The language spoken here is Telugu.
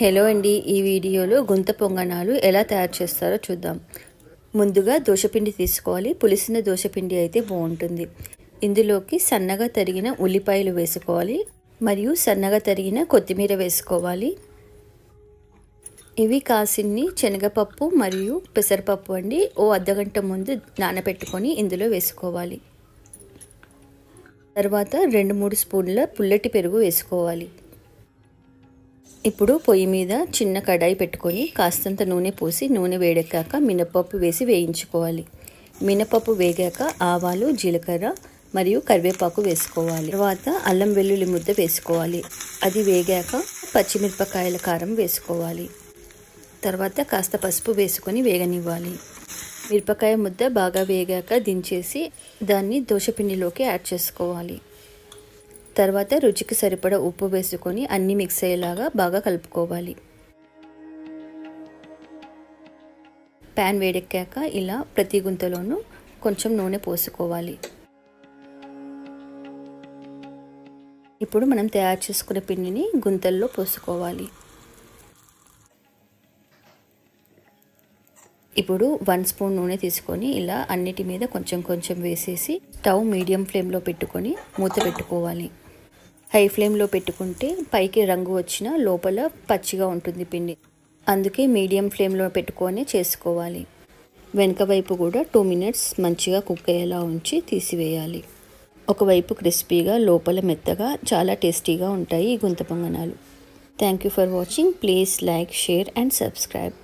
హలో అండి, ఈ వీడియోలో గుంత పొంగనాలు ఎలా తయారు చేస్తారో చూద్దాం. ముందుగా దోసపిండి తీసుకోవాలి. పులిసిన దోసపిండి అయితే బాగుంటుంది. ఇందులోకి సన్నగా తరిగిన ఉల్లిపాయలు వేసుకోవాలి మరియు సన్నగా తరిగిన కొత్తిమీర వేసుకోవాలి. ఇవి కాసిన్ని శనగపప్పు మరియు పెసరపప్పు అండి. ఓ అర్ధగంట ముందు నానబెట్టుకొని ఇందులో వేసుకోవాలి. తర్వాత 2-3 స్పూన్ల పుల్లటి పెరుగు వేసుకోవాలి. ఇప్పుడు పొయ్యి మీద చిన్న కడాయి పెట్టుకొని కాస్తంత నూనె పోసి నూనె వేడెక్కాక మినపప్పు వేసి వేయించుకోవాలి. మినపప్పు వేగాక ఆవాలు, జీలకర్ర మరియు కరివేపాకు వేసుకోవాలి. తర్వాత అల్లం వెల్లుల్లి ముద్ద వేసుకోవాలి. అది వేగాక పచ్చిమిరపకాయల కారం వేసుకోవాలి. తర్వాత కాస్త పసుపు వేసుకొని వేగనివ్వాలి. మిరపకాయ ముద్ద బాగా వేగాక దించేసి దాన్ని దోసపిండిలోకి యాడ్ చేసుకోవాలి. తర్వాత రుచికి సరిపడా ఉప్పు వేసుకొని అన్నీ మిక్స్ అయ్యేలాగా బాగా కలుపుకోవాలి. ప్యాన్ వేడెక్కాక ఇలా ప్రతి గుంతలోనూ కొంచెం నూనె పోసుకోవాలి. ఇప్పుడు మనం తయారు చేసుకున్న పిండిని గుంతల్లో పోసుకోవాలి. ఇప్పుడు 1 స్పూన్ నూనె తీసుకొని ఇలా అన్నిటి మీద కొంచెం కొంచెం వేసేసి స్టవ్ మీడియం ఫ్లేమ్లో పెట్టుకొని మూత పెట్టుకోవాలి. హై ఫ్లేమ్లో పెట్టుకుంటే పైకి రంగు వచ్చిన లోపల పచ్చిగా ఉంటుంది పిండి. అందుకే మీడియం ఫ్లేమ్లో పెట్టుకొని చేసుకోవాలి. వెనక వైపు కూడా 2 మినిట్స్ మంచిగా కుక్ అయ్యేలా ఉంచి తీసివేయాలి. ఒకవైపు క్రిస్పీగా లోపల మెత్తగా చాలా టేస్టీగా ఉంటాయి ఈ గుంత పొంగనాలు. Thank you for watching. Please like, share and subscribe.